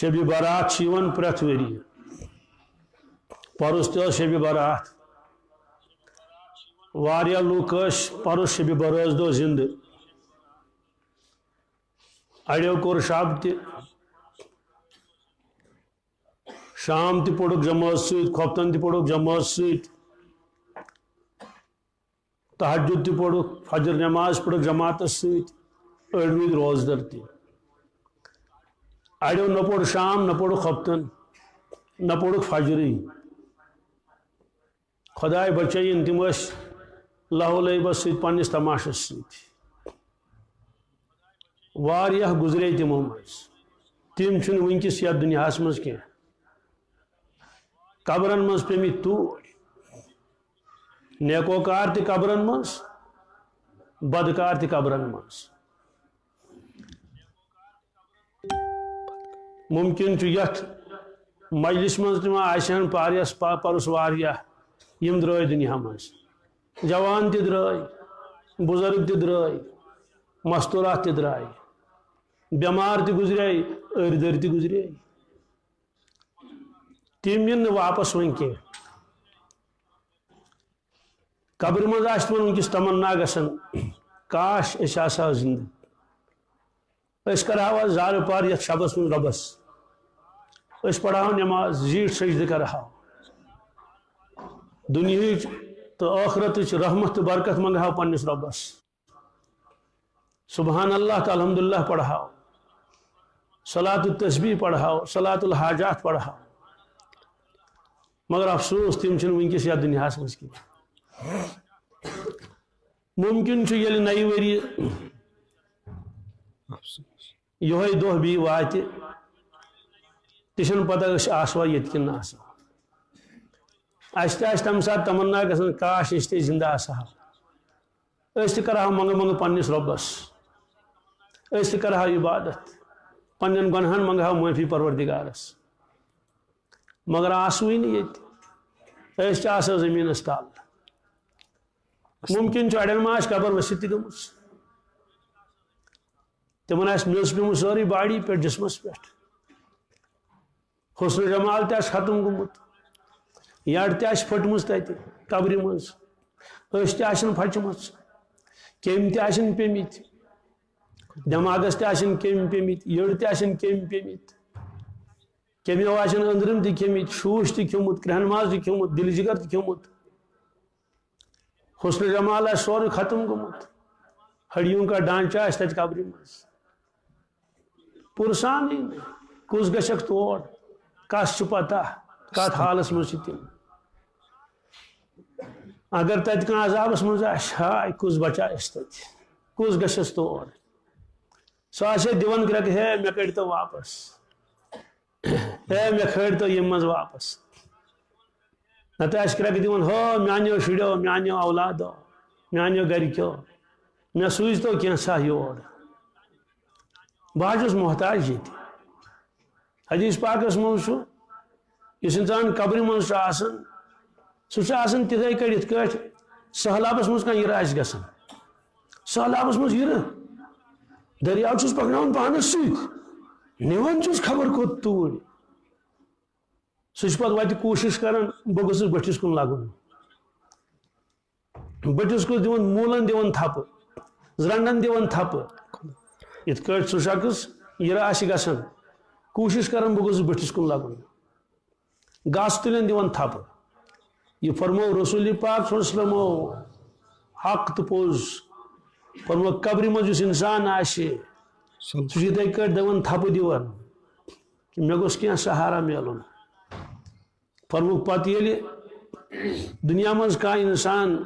شب برات پریت وری پرس تہ شب برات واریا لوک پرس شب برٲژ دۄہ زندٕ اڑیو کور شب تہ شام تہ پوڑک جماعت ست کھوفتن تہ پوڑک جماعت ست تہجد تہ پوڑک فجر نماز پوڑک جماعت ست أڑمٕتۍ روزدر تہ اڑیو نہ پوڑ شام نہ پوڑک خفتن نہ پوڑک فجرٕے خدائے بچٲیِن تِم ٲسۍ لہو لعبس ست پننس تماشس ست واریاہ گزرے تمو مز تم چھنہٕ ونکس یتھ دنیاہس مز کینٛہہ قبرن مز پیمٕتۍ توڑ نیکوکار تہِ قبرن مز بدکار تہِ قبرن مز ممکن چھُ یتھ مجلس مز تہِ ما آسن پرُس واریاہ یم درٛاے دنیا مز جوان تہِ درٛاے بزرگ تہِ درٛاے مستورات تہِ درٛاے بیمار تہِ گزرے أرۍ تہِ گزرے تم ین نہٕ واپس وۄنۍ کینٛہہ قبر مز آسہِ تِمن ونکس تمنا گژھان کاش أسۍ آسہو زندٕ أسۍ کرہاو زارٕ پار یتھ شبس مز رۄبس أسۍ پرہاو نماز زیٖٹھ سجدٕ کرہاو دنیاہٕچ تو آخرتٕچ رحمت تو برکت منگہاو پننس رۄبس سبحان اللہ تو الحمدللہ پڑھاو صلاۃ التسبیح پڑھاو صلاۃ الحاجات پڑھاو مگر افسوس تم چھنہٕ ونکس یتھ دنیاہس مز کینٛہہ ممکن چھُ ییٚلہِ نَیہِ ؤریہِ یِہوے دۄہ بیٚیہِ واتہِ تہِ چھنہٕ پتہ أسۍ آسوا ییٚتہِ کِنہٕ نہ آسو اسہِ تہِ آسہِ تمہِ ساتہٕ تمنا گژھان کاش أسۍ تہِ زندٕ آسہو أسۍ تہِ کرہاو منگہٕ پننس رۄبس أسۍ تہِ کرہاو عبادت پننٮ۪ن گۄنہن منگہاو معٲفی پروردگارس مگر آسوٕے نہٕ ییٚتہِ أسۍ تہِ آسو زٔمیٖنس تل ممکن چھُ اڑٮ۪ن ما آسہِ قبر ؤسِتھ تہِ گٔمٕژ تمن آسہِ میٚژ پیٚمٕژ سٲرٕے باڈی پٮ۪ٹھ جسمس پٮ۪ٹھ حسن جمال تہِ آسہِ ختم گوٚمُت یڈ تہِ آسہِ پھٔٹمٕژ تتہِ قبرِ منٛز أچھ تہِ آسن پھچمٕژ کیٚمۍ تہِ آسن پیٚمٕتۍ دٮ۪ماغس تہِ آسن کیٚمۍ پیٚمٕتۍ یٔڈ تہِ آسن کیٚمۍ پیٚمٕتۍ کیٚمیو آسن أنٛدرِم تہِ کھیٚمٕتۍ شوٗش تہِ کھیوٚمُت کرٛہن ماز تہِ کھیوٚمُت دِلہِ جگر تہِ کھیوٚمُت حسن جمال آسہِ سورُے ختم گوٚمُت ہڈیوں کا ڈانچہ آسہِ تتہِ قبرِ منٛز پُرسانٕے نہٕ کُس گژھٮ۪کھ تور کس چھُ پتہ کتھ حالس منٛز چھِ تِم اگر تتہِ کانٛہہ عذابس منٛز آسہِ ہاے کُس بچایس تتہِ کُس گژھٮ۪س تور سُہ آسہِ ہے دِوان گرٛٮ۪کہٕ ہے مےٚ کٔڑۍتو واپس ہے مےٚ کھٲڑۍتو ییٚمہِ منٛز واپس نتہٕ آسہِ کرٛٮ۪کہٕ دِوان ہو میٛانیو شُرٮ۪و میٛانیو اولادو میٛانیو گرِکیو مےٚ سوٗزۍتو کینٛژھا یور بہٕ حظ چھُس محتاج ییٚتہِ حدیث پاکس منٛز چھُ یُس انسان قبرِ منٛز چھُ آسان سُہ چھُ آسان تِتھے کٔٹھۍ یِتھ کٲٹھۍ سہلابس منٛز کانٛہہ یِرٕ آسہِ گژھان سہلابس منٛز یِرٕ دٔریاو چھُس پکناوان پانس سۭتۍ نِوان چھُس خبر کوٚت توٗرۍ سُہ چھُ پتہٕ وتہِ کوٗشش کران بہٕ گوٚژھُس بٔٹھِس کُن لگُن بٔٹھِس کُن دِوان موٗلن دِوان تھپہٕ زرنڈن دِوان تھپہٕ یِتھ کٲٹھۍ سُہ شخص یِرٕ آسہِ گژھان کوٗشش کران بہٕ گوٚژھُس بٔٹھِس کُن لگُن گاسہٕ تُلن دِوان تھپہٕ یہ فرمو رسول پاک صلی اللہ علیہ وسلمو حق تو پوز فرمو قبر منٛز یُس انسان آسہِ سُہ چھُ یِتھے کٲٹھۍ دِوان تھپہٕ دِوان کہ مےٚ گوٚژھ کینٛہہ سہارا میلُن فرمو پتہٕ ییٚلہِ دنیا منٛز کانٛہہ انسان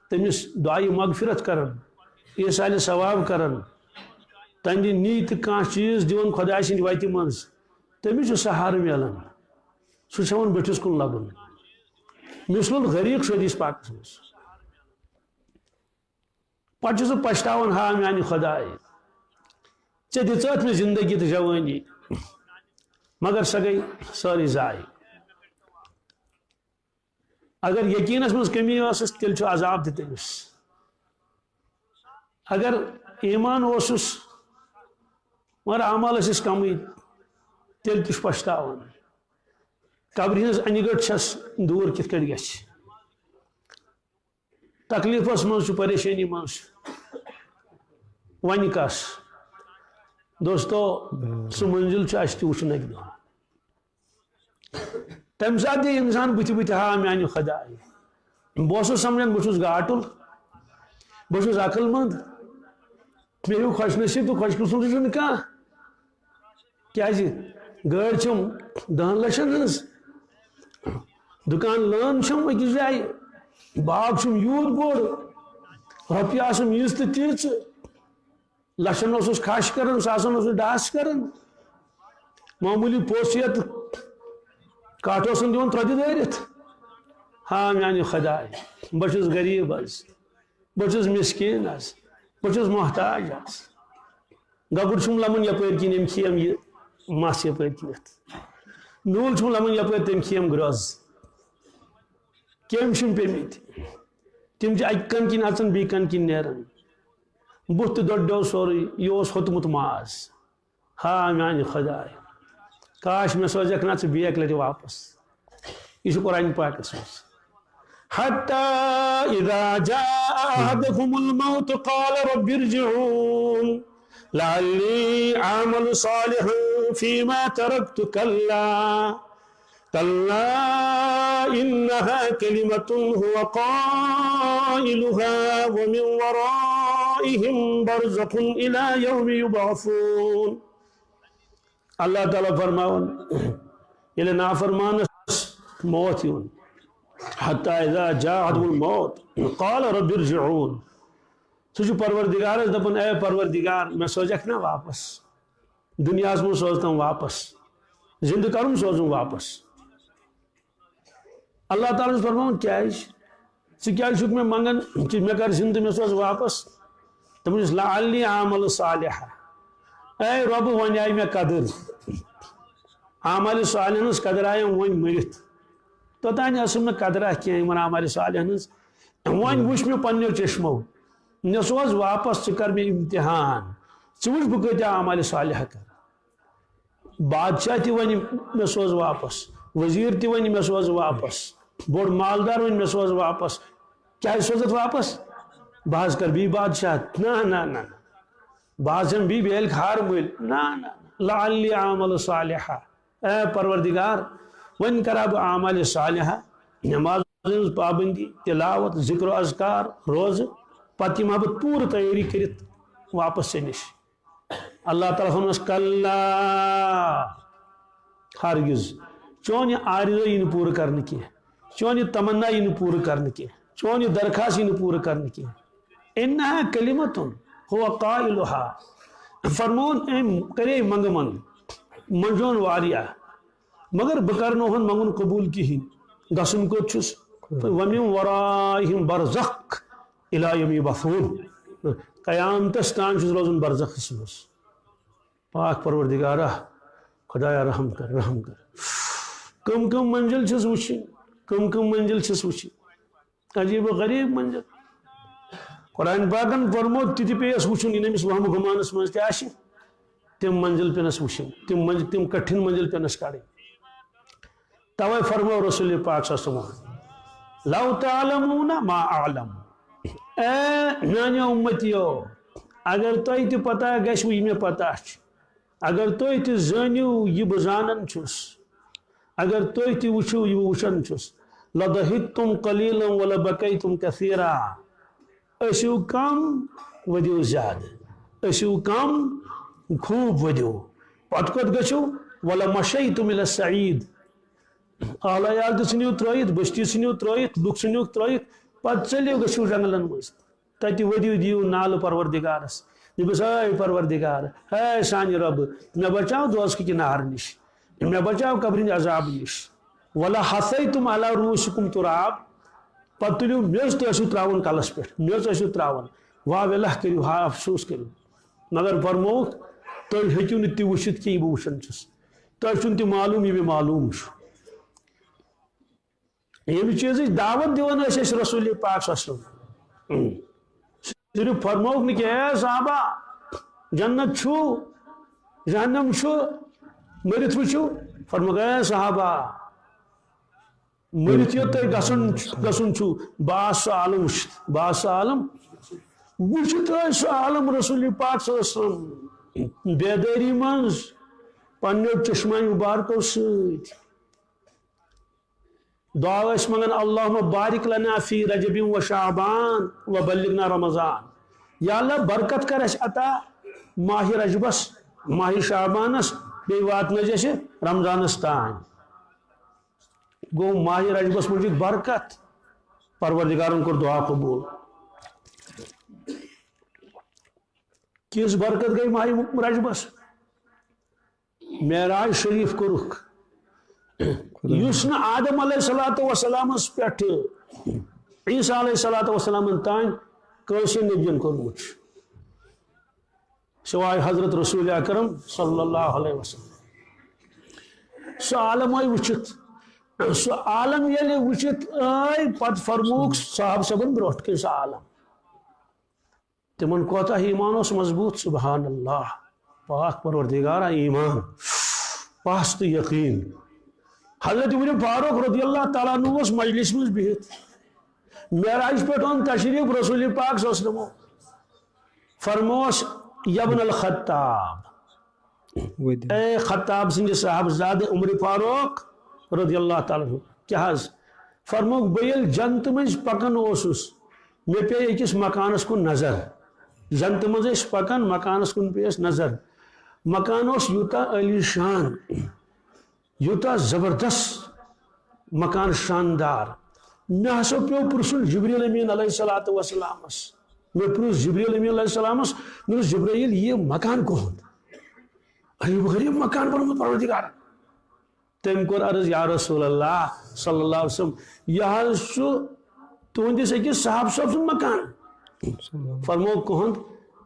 تٔمِس دعایہِ مغفرت کران ایٖصالہِ ثواب کران تمہِ نی تہٕ کانٛہہ چیٖز دِوان خۄداے سٕنٛدِ وتہِ منٛز تٔمِس چھُ سہارٕ میلان سُہ چھُ ہٮ۪وان بٔٹھِس کُن لگُن مثل الغریق چھُ حدیث پاکس منٛز پتہٕ چھُ سُہ پچھتاوان ہا میانہِ خۄداے ژےٚ دِژٲتھ مےٚ زندگی تہٕ جوٲنی مگر سۄ گٔے سٲرٕے ضایہِ اگر یقینس منٛز کمی ٲسٕس تیٚلہِ چھُ عذاب تہِ تٔمِس اگر ایمان اوسُس مگر اعمال ٲسِس کمٕے تیل تش پشتاون قبر ہز انہ گٹ چھس دور کت کٹ گھ تکلیفس من پریشانی من ون کس دوستو سہ منزل اس وچن اک دہ تمہ سات دی انسان بت بت ہا میانہ خدا بہت سمجھان بہت گاٹل بہت عقل مند مے ہوں خوش نصیب تو خوش قسمت کھانا کیازِ گاڑی چھم 10 لچھن ہز دکان لان چھم أکِس جایہِ باغ چھم یوت بوڑ رۄپیہِ آسم ییٖژ تہٕ تیٖژ لچھن اوسُس کھش کران ساسن اوسُس ڈاس کران معموٗلی پوٚژھ یتھ کٹھ اوسن دِوان ترٛوتہِ دٲرِتھ ہاں میانہِ خداے بہٕ چھُس غریٖب حظ بہٕ چھُس مسکیٖن حظ بہٕ چھُس محتاج حظ گگُر چھُم لمن یپٲرۍ کِنۍ أمۍ کھیٚیَم یہِ مس یپٲرۍ کِنٮ۪تھ نوٗل چھُم لمن یپٲرۍ تٔمۍ کھیٚیَم گرٛوٚز کیٚمۍ چھِم پیٚمٕتۍ تِم چھِ اکہِ کن کِنۍ اژان بیٚیہِ کن کِنۍ نیران بُتھ تہِ دوٚڈیو سورُے یہِ اوس ہوٚتمُت ماز ہا میانہِ خداے کاش مےٚ سوزکھ نا ژٕ بیٚیہِ اکہِ لٹہِ واپس یہ قرآن پاکس مز حتى إذا جاء أحدهم الموت قال رب ارجعون لعلي أعمل صالحا فيما تركت كلا إنها كلمة هو قائلها ومن ورائهم برزخ إلى يوم يبعثون اللہ تعالیٰ فرماون ییٚلہِ نافرمانس موت یون حتى إذا جاءهم الموت قال رب ارجعون سُہ پروردگارس دپان اے پروردگار مےٚ سوزکھ نا واپس دنیاہس منٛز سوزتم واپس زندٕ کرُن سوزُم واپس اللہ تعالیٰ فرماون کیازِ ژٕ کیازِ چھُکھ مےٚ منگان کہ مےٚ کر زندٕ مےٚ سوز واپس دپان چھُس لعلی اعمل صالحا اے رب وۄنۍ آیہِ مےٚ قدر عمل صالحن ہٕنٛز قدر آیَم وۄنۍ مٔرِتھ توٚتانۍ ٲسٕم نہٕ قدرا کینٛہہ یِمن عمل صالحن ہٕنٛز وۄنۍ وٕچھ مےٚ پننیو چشمو مےٚ سوز واپس ژٕ کر مےٚ امتحان ژٕ وٕچھ بہٕ کۭتیاہ عمل صالحہ کر بادشاہ تہِ ونہِ مےٚ سوز واپس وزیٖر تہِ ونہِ مےٚ سوز واپس بوٚڑ مالدار ونہِ مےٚ سوز واپس کیازِ سوزتھ واپس بہٕ حظ کر بیٚیہِ بادشاہ نہ بہٕ حظ ہٮ۪مہٕ بیٚیہِ بیلہِ کھار مٔلۍ نہ لعلی اعمل صالحا اے پروردگار ون کرا بہ اعمال صالحہ نماز ہٕنٛز پابندی تلاوت ذکر و اذکار روز پتہٕ یِمہٕ ہا بہٕ پوٗرٕ تیٲری کٔرِتھ واپس ژےٚ نِش اللہ تعالیٰ ووٚنمس کلا ہرگز چون یہِ آرزو یی نہٕ پوٗرٕ کرنہٕ کینٛہہ چون یہِ تمنا یی نہٕ پوٗرٕ کرنہٕ کینٛہہ چون یہِ درخاست یی نہٕ پوٗرٕ کرنہٕ کینٛہہ انہا کلمتن هو قائلها فرمون أمۍ کرے منگہٕ منجون واریاہ مگر بہ کرنو ہن منگن قبول کہین گسن کوت چھس ومن ورائہم برزخ الى یوم یبعثون قیامتس تان چھس روزن برزخس مز پاک پروردگارہ خدایا رحم کر کم منزل چھس وچھن کم منزل چھس وچھن عجیب و غریب منزل قرآن پاکن فرموت تہِ پیس وچھن یہ نمس وہم گمانس مز تہ آسہِ تم منزل پینس وچھن تم کٹھن منزل پینس کڑٕنۍ توے فرمو رسول پاک صلی اللہ علیہ وسلم لو تعلمون ما اعلم اے میانیو امتیو اگر تۄہہِ تہِ پتہ گژھِوٕ یہِ مےٚ پتہ چھِ اگر تُہۍ تہِ زٲنِو یہِ بہٕ زانان چھُس اگر تُہۍ تہِ وٕچھِو یہِ بہٕ وٕچھان چھُس لضحکتم قلیلا ولبکیتم کثیرا ٲسِو کم ؤدِو زیادٕ ٲسِو کم خوب ؤدِو پتہٕ کوٚت گٔژھِو ولمشیتم الی الصعید اعلیٰ عیال تہِ ژھٕنِو ترٲیِتھ بستی ژھٕنِو ترٲیِتھ لُکھ ژھٕنِوکھ ترٲیِتھ پتہٕ ژٔلِو گٔژھِو جنگلن منٛز تتہِ ؤدِو دِیِو نالہٕ پروردگارس دٔپِس اے پروردگار ہے سانہِ رۄبہٕ مےٚ بچاو دوزکہِ نارٕ نِش مےٚ بچاو قبرِ ہِنٛدِ عذاب نِش ولا حثیتم علی رؤوسکم تراب پتہٕ تُلِو میٚژ تہِ ٲسِو تراوان کلس پٮ۪ٹھ میٚژ ٲسِو تراوان واہ وِلہ کٔرِو ہا افسوس کٔرِو مگر فرمووُکھ تُہۍ ہیٚکِو نہٕ تہِ وٕچھِتھ کینٛہہ یہِ بہٕ وٕچھان چھُس تۄہہِ چھُنہٕ تہِ معلوٗم یہِ مےٚ معلوٗم چھُ ییٚمہِ چیٖزٕچ دعوت دِوان ٲسۍ أسۍ رسول پاک صلی اللہ علیہ وسلم صرف فرمووُکھ نہٕ کینٛہہ اے صحابہ جنت چھُ جہنم چھُ مرت وچو فرمایا صحابہ مرت یوت گسن چھو باس عالم وچت باس عالم وچت سو عالم رسول پاک صلی اللہ علیہ وسلم بیداری منز پنیو چشمائی مبارکو سید دعا اس منگن اللہم بارک لنا فی رجب و شعبان و بلغنا رمضان یا اللہ برکت کر اس عطا ماہ رجبس ماہ شعبانس بی واتنا جیسے رمضانستان گو ماہ رجبس مجھے برکت پروردگارن کو دعا قبول کس برکت گئی ماہ رجبس معراج شریف کو رخ یسن آدم علیہ السلام پہ عیسیٰ علیہ السلام تان کیسے نبین کورمت سوائے حضرت رسول اکرم صلی اللہ علیہ وسلم سو عالم آئی وچت سو عالم یلی وچت آئی پت فرموک صاحب صبن بروٹ کے سو عالم تمن کوتا ہی ایمان اس مضبوط سبحان اللہ پاک پروردگارہ ایمان پاست یقین حضرت عمر فاروق رضی اللہ تعالیٰ عنہ اس مجلس میں بہت معراج پہ ان تشریف رسول پاک صلی اللہ علیہ وسلم فرموس یبن الخطاب اے خطاب سنجھ صاحب زاد عمر فاروق رضی اللہ تعالیٰ عنہ کیا حض فرموک بیل جنت مجھ پکن اوسوس میں پہ ایکس مکانس کن نظر جنت مجھ اس پکن مکانس کن پیس نظر مکانوس یوتا علی شان یوتا زبردست مکان شاندار میں ہسا پیو پرسن جبریل امین علیہ السلام میں پرس جبریل امین علیہ السلام میں جبریل یہ مکان کون عجیب غریب مکان بنوت پروردگار تم کور عرض یا رسول اللہ صلی اللہ علیہ وسلم یہ تہندس اکس صاحب صاحب سن مکان فرمو کہند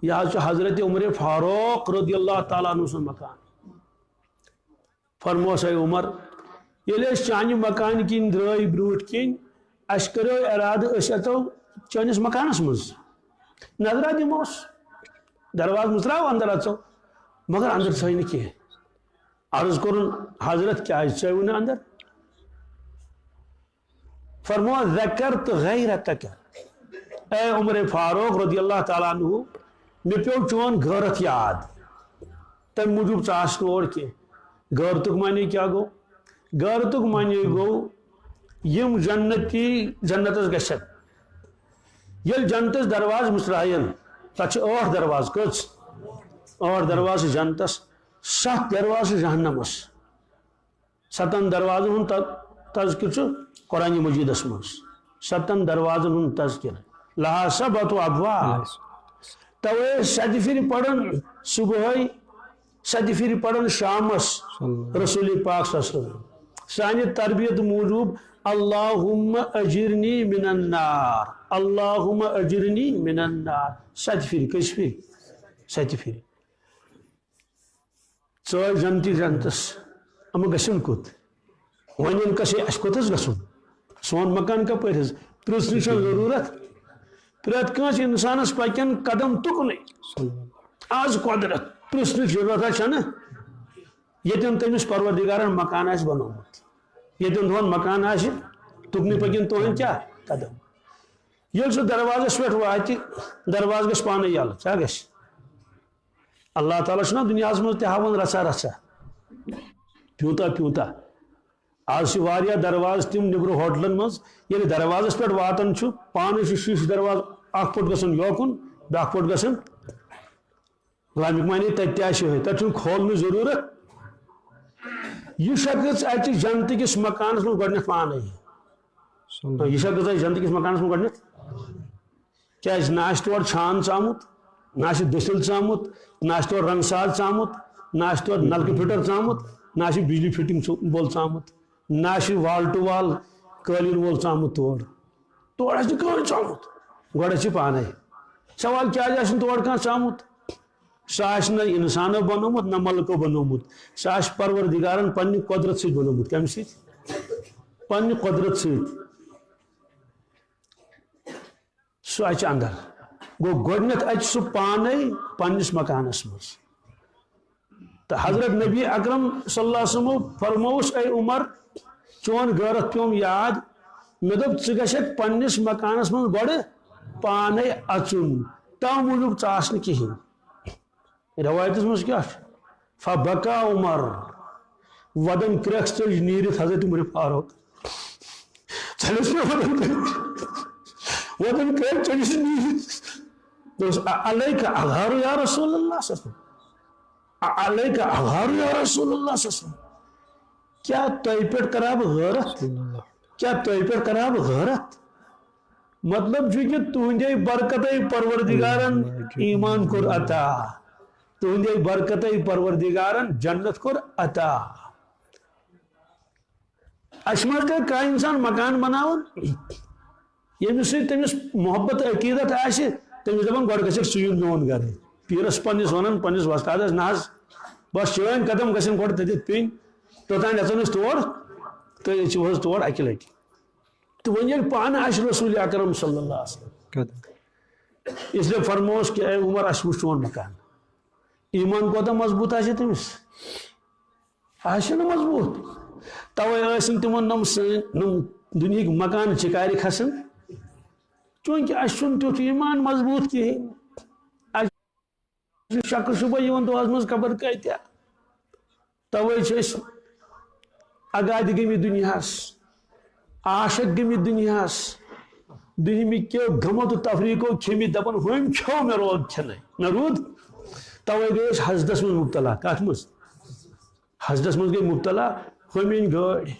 یہ حضرت عمر فاروق رضی اللہ تعالیٰ عنہ سن مکان فرموس اے عمر یلی چانہ مکان کن درائی بروٹ کن اس کرو اراد اس اتو چانس مکانس مز نظرہ دموس درواز مزراو اندر اچو مگر اندر ثائی کی عرض کرن حضرت کیا چاہیے اندر فرمو ذکرت غیرتک اے عمر فاروق رضی اللہ تعالیٰ عنہ میں پیو چون غیرت یاد تم موجود چاس اور کی غیرتک معنی کیا گو غیرتک معنی گو یم جنتی جنتس گشت یل جنتس درواز مسرائن تچ 8 درواز کچ 8 درواز جنتس 7 درواز جہنمس 7 دروازن ہن تذکر قرآن مجید اسمس 7 دروازن ہن تذکر لہا سبت و ابواب توے سجفر پڑھن صبح سجفر پڑھن شامس رسول پاک صلی اللہ علیہ وسلم سانی تربیت موجود اللہم اجرنی من النار اللہم اجرنی من النار سجفر کشفر سجفر ژور جنتی جنتس اما گسن کت ون کسے اس کتس گسن سون مکان کپر پرسن ضرورت پریت کنس انسانس پکن قدم تکن آز قدرت پرسن ضرورت چھ یتن تمس پروردگارن مکان آس بنومت یتن تہن مکان آس تکن پکن تہن کیا قدم یل سہ دروازس پہ وات درواز گھ پانے یل کیا گھ اللہ تعالیٰ چھنا دنیا مز تہاون رژا رژا پیوتا پیوتا آج واریاہ دروازٕ تم نبر ہوٹلن مز یل دروازس پہ واتن پانے شیش دروازٕ اخ پٹ گژھن یوکن بیاکھ پٹ گژھن غلامیک معنی تتہِ آسہِ تتہِ چھُنہٕ کھولنٕچ ضروٗرت یہ شخص اتہِ جنت کس مکانس منٛز گۄڈنیتھ پانے یہ شخص اتہِ جنت کس مکانس منٛز گۄڈنیتھ کیازِ نہ آسہِ تور چھان ژامُت نہ آسہِ دٔسِل ژامُت نہ آسہِ تور رنگ ساز ژامُت نہ آسہِ تور نلکہٕ فٹر ژامُت نہ آسہِ بجلی فٹنگ وول ژامُت نہ آسہِ وال ٹو وال قٲلیٖن وول ژامُت تور آسہِ نہٕ کٕہٕنۍ ژامُت گۄڈٕ آسہِ پانے سوال کیازِ آسہِ نہٕ تور کانٛہہ ژامُت سہ آسہِ نہ انسانو بنومت نہ ملکو بنومت سہ آسہِ پروردگارن پننہِ قدرت سۭتۍ بنومت کمہِ سۭتۍ پننہِ قدرت سۭتۍ سُہ اَژِ اندر گوٚو گۄڈنیتھ اَژِ سُہ پانے پننس مکانس مز تو حضرت نبی اکرم صلی اللہ علیہ وسلم فرموس اے عمر چون غیرت پیوم یاد مے دپ ژٕ گژھکھ پننس مکانس من گۄڈٕ پانے اژُن تو موجوب ژاس نہٕ کِہیٖنۍ روایتس منٛز کیٛاہ چھُ فبکا عمر ودن کرٛیکھ ژٔج نیٖرِتھ حضرت عمر فاروق ژٔلِس ودن کرٛیکھ ژٔجِس نیٖرِتھ دوٚپُس علیکہ اغار یا رسول اللہ صلی اللہ علیہ وسلم علیکہ اغار یا رسول اللہ صلی اللہ علیہ وسلم کیا تۄہہِ پٮ۪ٹھ کرا بہٕ غٲرت کیا تۄہہِ پٮ۪ٹھ کرا بہٕ غٲرت مطلب چھُ کہ تُہنٛدے برکتے پروردگارن ایمان کوٚر عطا تُہنٛدے برکتے پروردگارن جنت کوٚر عطا اَسہِ منٛز گٔے کانٛہہ اِنسان مکان بناوان ییٚمِس سۭتۍ تٔمِس محبت عقیدت آسہِ تٔمِس دپان گۄڈٕ گژھکھ ژٕ یُن میون گرٕ پیٖرس پننس ونان پننس وۄستادس نہ حظ بس چٲنۍ قدم گژھن گۄڈٕ تتٮ۪تھ پیٚنۍ توٚتانۍ اژو أسۍ تور تُہۍ أژِو حظ تور اکہِ لٹہِ تہٕ وۄنۍ ییٚلہِ پانہٕ آسہِ رسول اکرم صلی اللہ علیہ وسلم اس لیے فرموس کہ اے عمر اسہِ وٕچھ چون مکان ایمان کوتاہ مضبوط آسہِ تٔمِس آسہِ نہٕ مضبوط توے ٲسۍ تِمن نم سٲنۍ نم دُنہِکۍ مکان چِکارِ کھسان چونکہ اسہِ چھُنہٕ تیُتھ ایمان مضبوط کِہیٖنۍ اسہِ چھُ شکہٕ شُبہ یِوان دۄہس منٛز خبر کۭتیاہ توے چھِ أسۍ اگادِ گٔمٕتۍ دُنیاہس عاشق گٔمٕتۍ دُنیاہس دُنہِکیو غمو تہٕ تفریٖقو کھیٚمٕتۍ دپان ہُمۍ کھیوٚو مےٚ روٗد کھٮ۪نَے مےٚ روٗد توے گٔے أسۍ حسدس منٛز مُبتلا کتھ منٛز حسدس منٛز گٔے مُبتلا ہُمۍ أنۍ گٲڑۍ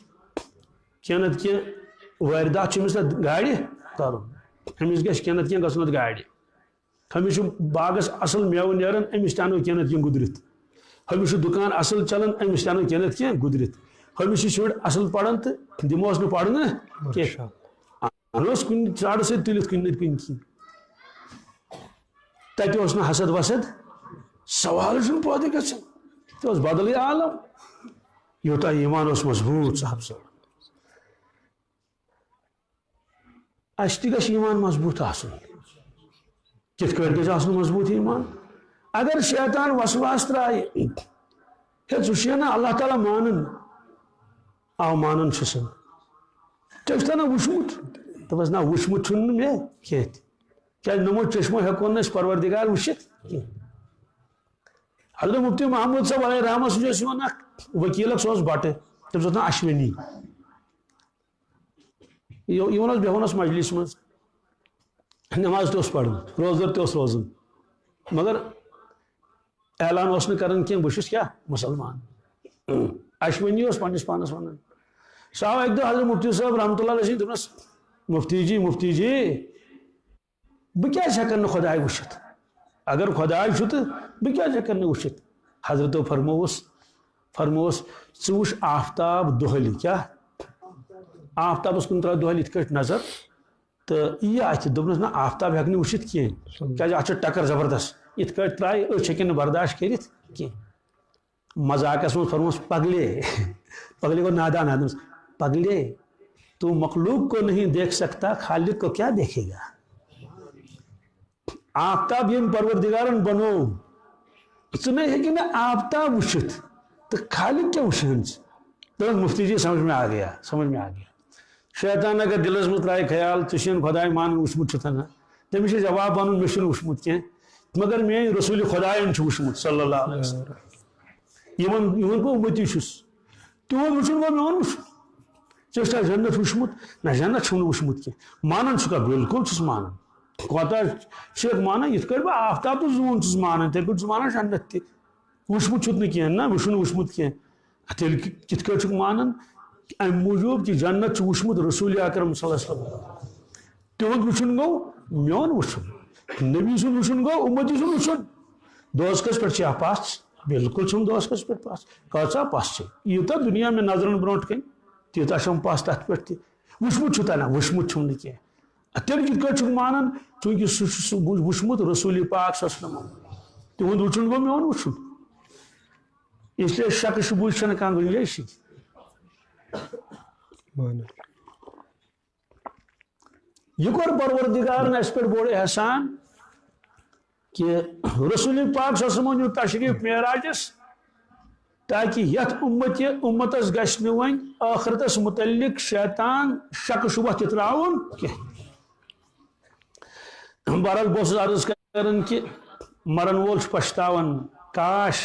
کینٛہہ نتہٕ کینٛہہ واردات چھُ أمِس تتھ گاڑِ کرُن أمِس گژھِ کینٛہہ نتہٕ کینٛہہ گژھُن اتھ گاڑِ ہُمِس چھُ باغس اصل میوٕ نیران أمِس تہِ انو کینٛہہ نتہٕ کینٛہہ گُدرِتھ ہُمِس چھُ دُکان اصل چلان أمِس تہِ انو کینٛہہ نتہٕ کینٛہہ گُدرِتھ ہُمِس چھِ شُرۍ اصل پران تہٕ دِموس نہٕ پرنہٕ کینٛہہ انوس کُنہِ ژاڑٕ سۭتۍ تُلِتھ کُنہِ نتہٕ کُنہِ کِنۍ تتہِ اوس نہٕ حسد وسد سوال چھُنہٕ پٲدٕ گژھان تہِ اوس بدلٕے عالم یوٗتاہ ایمان اوس مضبوٗط صاحب صٲب اسہِ تہِ گژھِ ایمان مضبوٗط آسُن کِتھ کٲٹھۍ گژھِ آسُن مضبوٗط ایمان اگر شیطان وسواس ترٛایہِ ہے ژٕ چھُے نا اللہ تعالیٰ مانان آو مانان چھُسن ژےٚ چھُتھا نا وٕچھمُت دوٚپس نہ وٕچھمُت چھُنہٕ مےٚ کینٛہہ تہِ کیٛازِ نوٚمو چشمو ہٮ۪کون نہٕ أسۍ پروردگار وٕچھِتھ کینٛہہ حضرت مفتی محمد صٲب علیہ رحمت سُنٛد اوس یِوان اکھ ؤکیٖلک سُہ اوس بٹہٕ تٔمِس اوس ناو اشوٕنی یِوان اوس بیٚہوان اوس مجلس منٛز نماز تہِ اوس پران روزدر تہِ اوس روزان مگر اعلان اوس نہٕ کران کینٛہہ بہٕ چھُس کیٛاہ مُسلمان اشوٕنی اوس پننس پانس ونان سُہ آو اکہِ دۄہ حضرت مفتی صٲب رحمتہ اللہ علیہ دوٚپنس مفتی جی بہٕ کیٛازِ ہٮ۪کن نہٕ خۄداے وٕچھِتھ اگر خۄداے چھُ تہٕ بہٕ کیٛازِ ہٮ۪کن نہٕ وٕچھِتھ حضرتو فرمووُس ژٕ وٕچھ آفتاب دۄہلہِ کیٛاہ آفتابس کُن ترٛاو دۄہلہِ یِتھ کٲٹھۍ نظر تہٕ یی اتھِ دوٚپنس نہ آفتاب ہٮ۪کہِ نہٕ وٕچھِتھ کینٛہہ کیٛازِ اتھ چھِ ٹکر زبردست یِتھ کٲٹھۍ ترٛایہِ أچھ ہیٚکن نہٕ برداشت کٔرِتھ کینٛہہ مذاقس منٛز فرموس پگلے گوٚو نادان پگلے تو مخلوق کو نہیں دیکھ سکتا خالق کو کیا دیکھے گا آفتاب ییٚمۍ پروردگارن بنوو ژٕ نے ہیٚکہِ نہٕ آفتاب وٕچھِتھ تہٕ خالق کیٛاہ وٕچھان ژٕ دوٚپُس مفتی جی سمجھ میں آ گیا شیطان اگر دلس منٛز ترٛایہِ خیال ژٕ چھُنہٕ خۄداے مانان وٕچھمُت چھُتھا نہ تٔمِس چھُ جواب ونُن مےٚ چھُنہٕ وٕچھمُت کینٛہہ مگر میٲنۍ رسول خۄدایَن چھُ وٕچھمُت صلی اللہ علیہ وسلم یِمن بہٕ اُمتی چھُس تِہُنٛد وٕچھُن گوٚو میون وٕچھُن ژےٚ چھُتھا جنت وٕچھمُت نہ جنت چھُم نہٕ وٕچھمُت کینٛہہ مانان چھُکھا بالکل چھُس مانان کوتاہ چھِکھ مانان یِتھ کٲٹھۍ بہٕ آفتاب تہٕ زوٗن چھُس مانان تِتھٕے پٲٹھۍ چھُس مانان جنت تہِ وٕچھمُت چھُتھ نہٕ کینٛہہ نہ مےٚ چھُنہٕ وٕچھمُت کینٛہہ تیٚلہِ کِتھ کٲٹھۍ چھُکھ مانان امہِ موٗجوٗب کہِ جنت چھُ وٕچھمُت رسول اکرم صلی اللہ علیہ وسلم تِہُنٛد وٕچھُن گوٚو میون وٕچھُن نبی سُنٛد وٕچھُن گوٚو اُمتی سُنٛد وٕچھُن دوزکس پٮ۪ٹھ چھا پژھ بالکل چھُم دوزکس پٮ۪ٹھ پژھ کۭژاہ پژھ چھِ یوٗتاہ دُنیا مےٚ نظرن برونٛٹھ کَنۍ تیوٗتاہ چھُم پژھ تتھ پٮ۪ٹھ تہِ وٕچھمُت چھُتھا نہ وٕچھمُت چھُم نہٕ کینٛہہ تیٚلہِ کِتھ کٲٹھۍ چھُکھ مانان چوٗنٛکہِ سُہ چھُ سُہ وٕچھمُت رسول پاک صلی اللہ علیہ وسلم تِہُنٛد وٕچھُن گوٚو میون وٕچھُن اس لیے شکہٕ شبوٗ چھنہٕ کانٛہہ گُنجٲیشی یہ کوٚر پروردگارن اَسہِ پٮ۪ٹھ بوٚڑ احسان کہ رسول پاک صلی اللہ علیہ وسلم نیوٗ تشریٖف معراجس تاکہ یت امتس گھس ون آخرتس متعلق شیطان شک شبہ تراؤن کی بہرحال بہت عرض کرن کہ مرن وول پشتاون کاش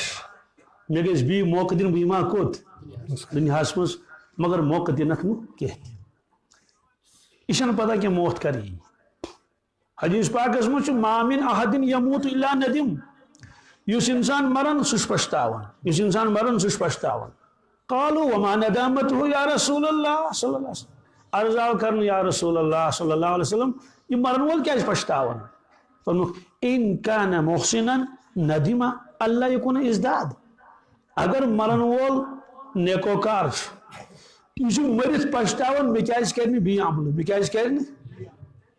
مے گھس بی موقع دن بہ ما کوت دنیا مز مگر موقع دنک کی یہ پتہ کہ موت کر حدیث پاکس مجھ ما من احد یموت الا ندم یس انسان مرن سہ پشتاون یس انسان مرن سہ پشتاون قالوا وما ندامته یا رسول اللہ صلی اللہ علیہ وسلم عرض آو کرن یا رسول اللہ صلی اللہ علیہ وسلم یہ مرن وول کیا پشتاون فرموک ان کان محسنا ندم اللہ یکون ازداد اگر مرن وول نیکوکار یہ مرت پشتاون مے کیاز کرنی بی عمل مے کیاز کرنی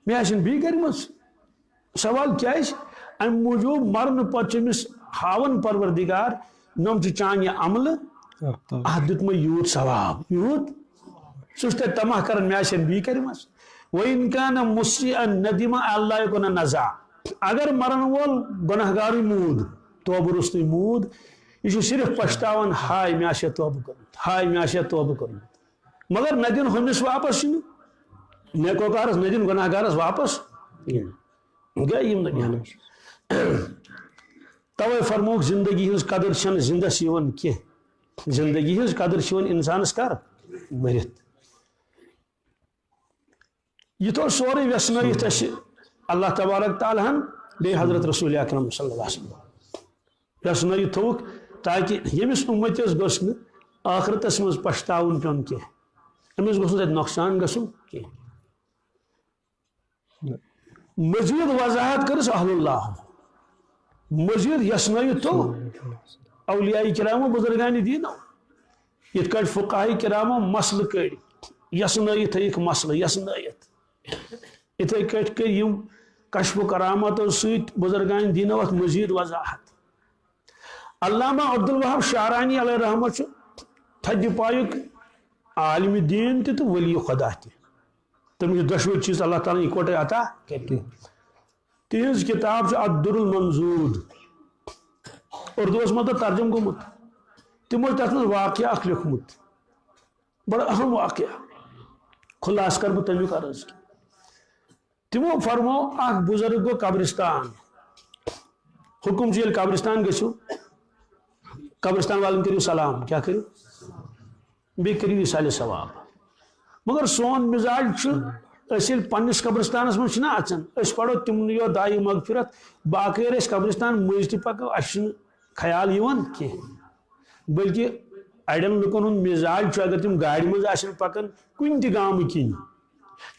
مے آسن بی کرمس سوال کیاز ام موجود مرن پچمس ہاون پروردگار نم چانہ عمل ات دت میں یوت ثواب یوت سہ تمہ کرن مے آسن بی کرمس وَإِن كَانَ مُسْرِئًا نَدِمَ اللہ یکون نزا اگر مرن وول گناہگار مود توبہ رست مود یہ صرف پشتاون ہائے مے آسے توبہ کرمت ہائے مے آسے توبہ کرمت مگر ندین ہمس واپس نیکوکارس ندین گناہگارس واپس گئی توے فرموک زندگی ہز قدر چھن زندس یون کی زندگی ہز قدر چھن انسانس کر مرت یہ تو سورے ویسنائیت اللہ تبارک تعالیٰ بے حضرت رسول اکرم صلی اللہ علیہ وسلم ویسنائیت تھوک تاکہ یمس امتس گوس آخرتس مز پشتاون پیون کی امس گوس نقصان گھن کی مزید وضاحت کرس اہل اللہ مزید یسنائیت تو اولیاء کرام بزرگان دینو یت کٹ فقہاء کرام مسل کڑ یسنائیت ایک مسل یسنائیت اتھے کٹ کر یم کشف و کرامات سیت بزرگان دینو ات مزید وضاحت علامہ عبدالوہاب شعرانی علیہ رحمت تھد پایک عالم دین تو ولی خدا تمہیں دشوئی چیز اللہ تعالیٰ اکوٹے عطا کرتی تیز کتاب الدر المنضود اردوس مت ترجم گومت تمو تر واقعہ اخ لکھمت بڑا اہم واقعہ خلاص کر بہ تمیک عرض تمو فرمو اخ بزرگ گو قبرستان حکم جیل قبرستان گھو قبرستان والن کرو سلام کیا کرو بی کرو ایصال ثواب مگر سون مزاج اصل پنس قبرستانس من اچان اس پڑھو تم یو دائی مغفرت باقی اس قبرستان مز تہ پکو اس خیال یوان کی بلکہ اڑین لکن ہند مزاج اگر تم گاڑی مز آسن پکان کن تہ گام کن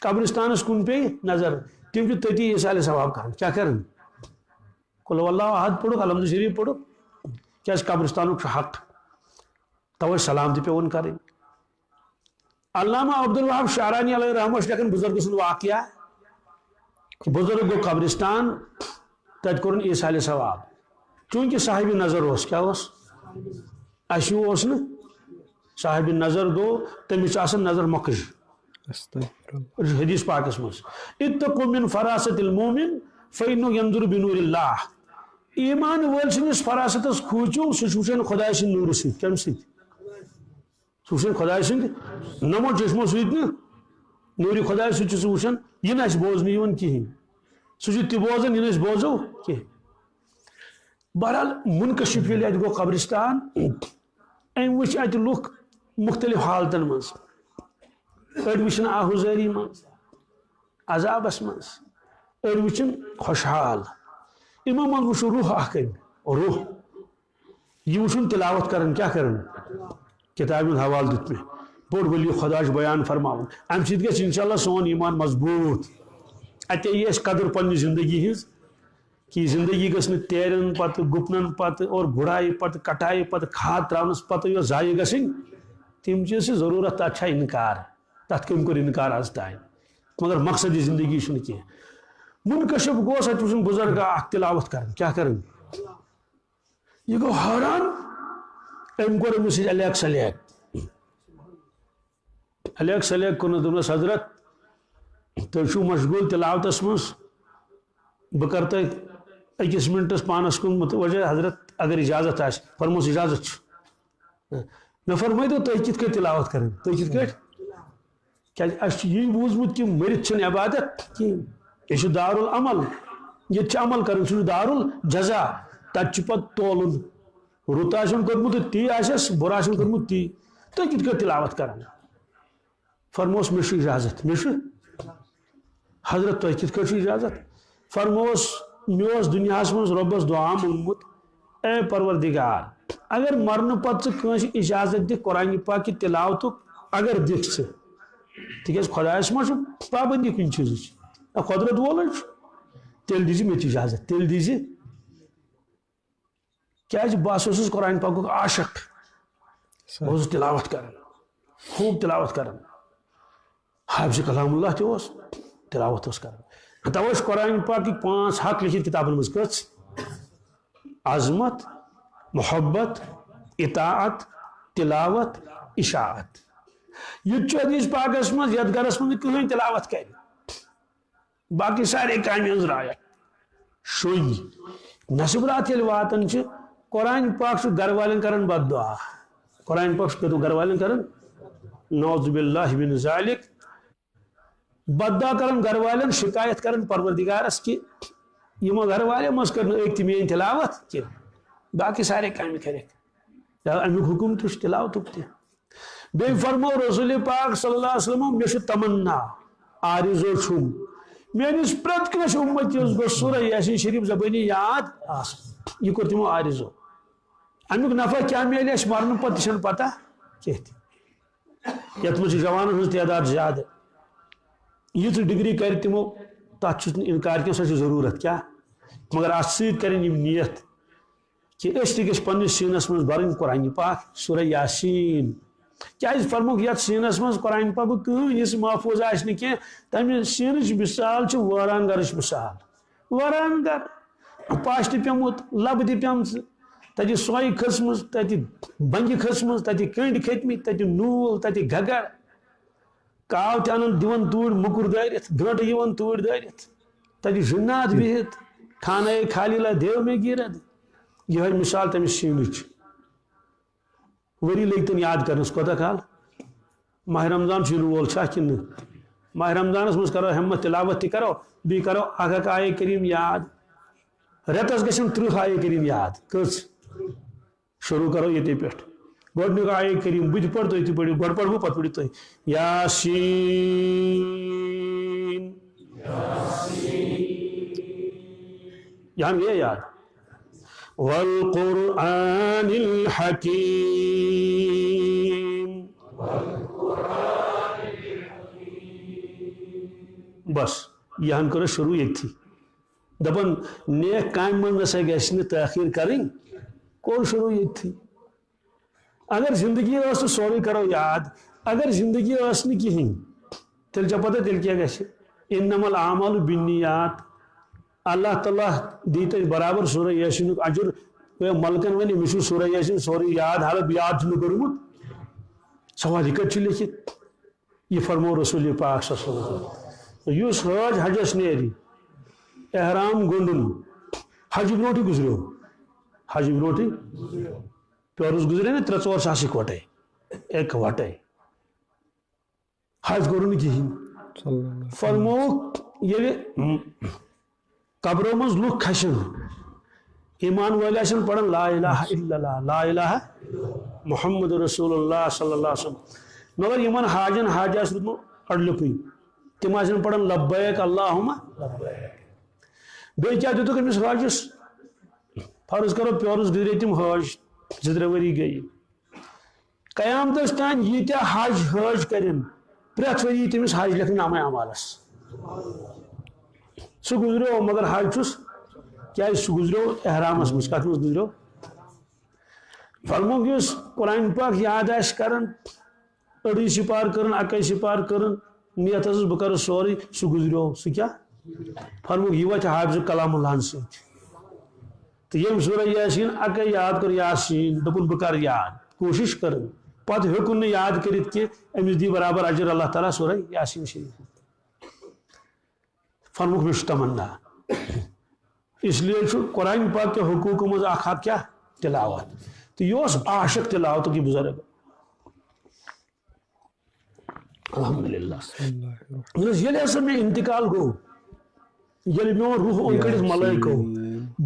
قبرستانس کن پہ نظر تم تتی ایصال ثواب کران کیا کران قل هو اللہ احد پڑھو الحمد شریف پڑھو کیا قبرستان حق توے سلام تہ پیون کریں علامہ عبدالوہاب شعرانی علیہ رحمت لیکن بزرگ سن واقعہ بزرگ گو قبرستان تت کورن ایصال ثواب چونکہ صاحب نظر اس کیا اس اشو اس نا صاحب نظر گو تمس آسن نظر مکش حدیث پاکس مز اتقوا من فراست المومن فإنه ينظر بنور اللہ ایمان وول سنس فراست کھوچو سہ خدا سن نور ست کم ست سہ خدا سند نمو چشمو ست نور خدا ست وچان یہ نا بوزن کہین سہ تہ بوزان یہ بوزو کی بہرحال منکشف یل ات گو قبرستان ام وچ ات لک مختلف حالتن مز اڑ وچن آہوزاری مز عذابس مز اڑ وچن خوشحال امام من وچ روح اخ روح یہ وچن تلاوت کرن کیا کرن کتاب حوالہ دت میں بوڑ ولی خداش بیان فرماون ام سید گژھِ انشاءاللہ سون ایمان مضبوط اتے یہ قدر پنہ زندگی ہز کہ زندگی گھس نہ تیرن پتہ گپنن پتہ اور بڑائی پتہ کٹائی پتہ کھاد تراونس پتہ یہ ضائع گژھن تم چیز ضرورت اچھا انکار تت کم کر انکار آز تائم مگر مقصد زندگی چھ کی منکشف گوس ات وچن بزرگ اخ تلاوت کرن کیا کرن یہ گو حیران ام کور امس الیک سلیک کن دس حضرت تھی مشغول تلاوتس مز بہ کر تہ اکس منٹس پانس کن متوجہ حضرت اگر اجازت آس فرموس اجازت مے فرمائی تو تھی کت تلاوت کریں تھی کت یہ بوزمت کہ مرت عبادت کہین یہ دار العمل یہ عمل کرن سہ دار الجزا تت پہ تولن رت آن کورمت تی آس بر آن کورمت تی تھی کت کر تلاوت کران فرموس مے اجازت مے حضرت تھی کت کر اجازت فرموس مے دنیا من ربس دعا مونگمت اے پروردگار اگر مرن پتہ ژٕ اجازت دکھ قرآن پاک کی تلاوت اگر دکھ ژٕ تکیاز خدایس ما پابندی کن چیز قدرت وول تیل دیزی مے اجازت تیل دیزی کیاز بہٕ اوسُس قرآن پاک عاشق بہٕ اوسُس تلاوت کران خوب تلاوت کران حافظ کلام اللہ تہ تلاوت کران توے قرآن پاک 5 حق لکھت کتابن مز کٔژ عظمت محبت اطاعت تلاوت اشاعت یہ حدیث پاکس مز یت گرس مز کہیں تلاوت کر باقی سارے کامہ ہز رایت شوی نصب رات یل واتن قرآن پاک گھر والن کرن بد دعا قرآن پاک گھر والن کرن نعوذ باللہ من ذالک بد دعا کرن گھر والن شکایت کرن پروردگارس کہ یہ گھر والے مز کر ایک میری تلاوت کی باقی سارے کام کرک امیک حکم تہ تلاوت تہ بی فرمو رسول پاک صلی اللہ علیہ وسلم مے تمنا آرزو چھم میانس پرت کنس امتس گو سورہ یاسین شریف زبانی یاد آس یہ کور تمو آرزو امیک نفع کیا میلے اس مرن پتہ چھن پتہ کہت یت مجھ جوانن ہز تعداد زیادہ یہ ڈگری کر تمو تک انکار کی سو ضرورت کیا مگر ات ست کریں نیت کہ اس تہ گھ پنس سینس من برن قرآن پاک سورہ یاسین کیا فرموک یت سینس من قرآن پاک کہیں اس محفوظ آس کی تمہ سینچ مثال واران گرچ مثال واران گر پاش تہ پیومت لب تہ پیم تتہ سوئی کھسم تتہ بنگہ کھسم تتہ کنڈ کھتمت تتہ نول تتہ گگر کاو تہ ان دون توڑ مکر دارت گنٹ یون توڑ دارت تتہ جنات بہت کھانا خالی لا دیو میں گیرد یہ مثال تمس سینچ وری لگتن یاد کرنس کوتا کال ماہ رمضان شروع وول چھا کن ماہ رمضانس مز کرو ہمت تلاوت تہ کرو بی کرو اکھ آیہ کریم یاد رتس گژھن 30 آیہ کریم یاد کٔژ شروع کرو یہ پہ گۄڈنیُک آیہ کریم بہٕ تہِ پڑھ تُہۍ تہِ پٔرِو گۄڈٕ پڑھ بہٕ پتہٕ پٔرِو تُہۍ یاسیٖن یہاں گٔیے یاد والقرآن الحکیم بس یہاں کرو شروع یتھی دپن نیک کام من نسا گژھِ نہٕ تاخیر کریں کور شروع یتھی اگر زندگی اس تو سورے کرو یاد اگر زندگی اس نہ کہیں تیل چھ پتہ تیل کیا گژھِ انما الاعمال بالنیات اللہ تعالیٰ دی تھی برابر سورہ یاسین اجر ملکن ون امس سورہ یاسین سوری یاد حالت یاد کورمت سوال کت لکھت یہ فرمو رسول پاک صلی اللہ علیہ وسلم اس حج حجس نیری احرام گنڈن حج بروٹی گزریو حج بروٹی پیورس گزرے نا 3 ساس اکوٹے ایک وٹے حج کورن کہین فرمو یہ قبروں مز لوگ کھسن ایمان والے آسن پڑھن لا الہ الا اللہ لا الہ محمد رسول اللہ صلی اللہ علیہ وسلم مگر یمن حاجن حاج آس روزمو اڑلکے تم آسن پڑھن لبیک اللہم لبیک بیٚیہِ کیاہ دِتُکھ أمِس حاجس فرض کرو پیورس گزرے تم حج 2-3 ؤری گئی قیامتس تان ییٖتیاہ حج حج کرن پرٛٮ۪تھ ؤری تٔمِس حج لیکھن نامہ اعمالس سہ گزریو مگر حج چھس کیا سہ گزریو احرامس مز کت مز گزریو فرموک یس قرآن پاک یاد آس کرن اڑی سپار کرن اکے سپار کرن نیت ٲسٕس بہٕ کرٕ سورُے سہ گزریو سہ کیا فرموک یہ واتہِ حافظ کلام اللہ سۭتۍ تو یم سورہ یاسین اکے یاد کر یاسین دپن بہٕ کرٕ یاد کوشش کرن پتہٕ ہیوٚکُن نہٕ یاد کٔرِتھ کینٛہہ أمِس دی برابر اجر اللہ تعالیٰ سورہ یاسین شریف فرموک مے تمنا اس لیے قرآن پاک کے حقوق مز اخ کیا تلاوت تو یہ عاشق تلاوت کی بزرگ الحمدللہ یل ہسا میں انتقال گو یل میون روح اون کڑت ملائکو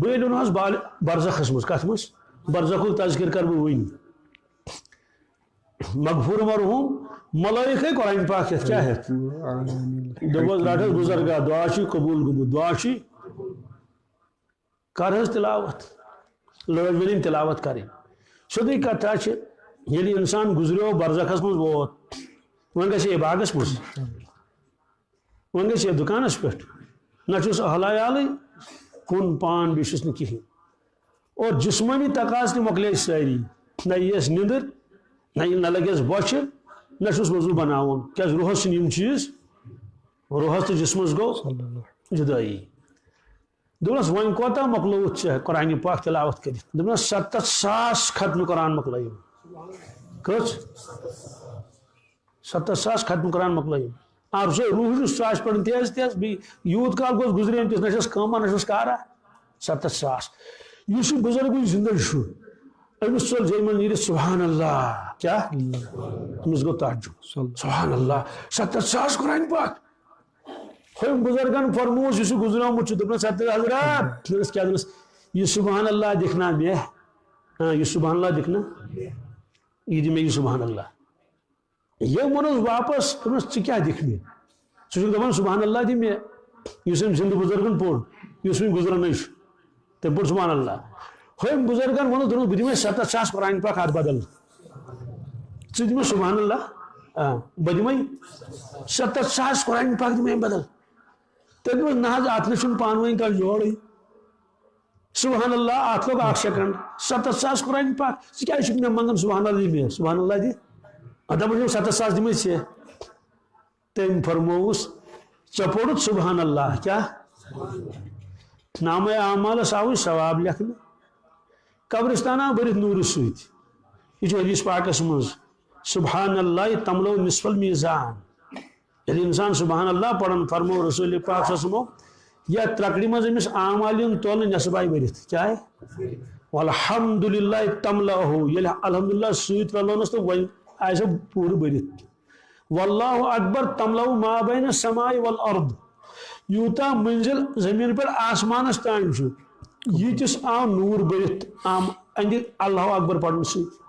بہٕ برزخس مز کت مز برزخ تذکر کر بہ ون مغفور مرحوم ملائکے قرآن پاک ہتھ کیا ہتھ دپس رٹس بزرگا دعا چھ قبول گومت دعا چھ کر حظ تلاوت لڑ ولن تلاوت کریں سیودی کتھا چھ ییٚلہِ انسان گزریو برزخس مز ووت ون گژھِ باغس مز ون گژھِ دکانس پہ نہ چھس حلایالٕے کُن پان بیٚیہِ چھُس نہٕ کِہیٖنۍ اور جسمٲنی تقاض تہِ مۄکلے سٲری نہ یِیَس نِندٕر نہ لگیس بۄچھِ نہ چھُس وضوٗ بناوُن کیٛازِ روحس چھِنہٕ یِم چیٖز روحس تہٕ جسمس گوٚو جُدٲیی دوٚپنس وۄنۍ کوتاہ مۄکلووُتھ ژےٚ قرآنہِ پاک تلاوت کٔرِتھ دوٚپنس 70,000 ختمہِ قرآن مۄکلٲیِم کٔژ 70,000 ختمہِ قرآن مۄکلٲیِم سُہ روح یُس سُہ آسہِ پران تیز تیز بیٚیہِ یوٗت کال گوٚژھ گُزرین تِس نہ چھس کٲما نہ چھس کارا 70,000 یُس یہِ بُزرگٕے زندٕ چھُ أمِس ژوٚل جیٚمہِ منٛز نیٖرِتھ سبحان اللہ کیا أمِس گوٚو تعجب سبحان اللہ 70,000 قرآن پاک ہُم بُزرگن فرمووُس یُس یہِ گُزریومُت چھُ دوٚپنس حضرت دوٚپنس کیٛاہ دوٚپنس یہِ سبحان اللہ دِکھنا مےٚ یہِ سبحان اللہ دِکھنا یہِ دِ مےٚ یہِ سبحان اللہ یہ وونس واپس دوٚپنس ژٕ کیٛاہ دِکھ مےٚ ژٕ چھُکھ دپان سبحان اللہ دِ مےٚ یُس أمۍ زِندٕ بُزرگن پوٚر یُس وۄنۍ گُزرانٕے چھُ تٔمۍ پوٚر سبحان اللہ ہُم بُزرگن ووٚنُکھ دوٚپُکھ بہٕ دِمے 70,000 قرآن پاک اتھ بدل ژٕ دِ مےٚ سبحان اللہ بہٕ دِمے 70,000 قرآن پاک دِمے امہِ بدل تٔمۍ دوٚپُس نہ حظ اتھ نہ چھُنہٕ پانہٕ ؤنۍ کانٛہہ جوڑٕے سبحان اللہ اتھ لوٚگ 1 سیکنڈ 70,000 قرآن پاک ژٕ کیٛازِ چھُکھ مےٚ منگان سبحان اللہ دِ مےٚ سبحان اللہ دِ دپان 70,000 دِمے ژےٚ تٔمۍ فرمووُس ژےٚ پوٚرُتھ سبحان اللہ کیا نامے اعمالس آوٕے ثواب لیکھنہٕ قبرستان آو بٔرِتھ نوٗرٕ سۭتۍ یہِ چھُ حدیث پاکس منٛز سبحان اللہ تملو نصف المیزان ییٚلہِ انسان سبحان اللہ پران فرمو رسول پاک صلی اللہ علیہ وسلم یتھ ترکڑِ منٛز أمِس اعمال یِن تولنہٕ نٮ۪صف آیہِ بٔرِتھ کیٛاہ والحمدُللہ تملہُ ییٚلہِ الحمدُللہ سۭتۍ رلونس تہٕ وۄنۍ آسہِ پوٗرٕ بٔرِتھ واللہ اکبر تملہُ ما بین السماء والارض یوٗتاہ منزل زمین پٮ۪ٹھ آسمانس تانۍ چھُ ییٖتِس آو نوٗر بٔرِتھ اندِ اللہ اکبر پرنہٕ سۭتۍ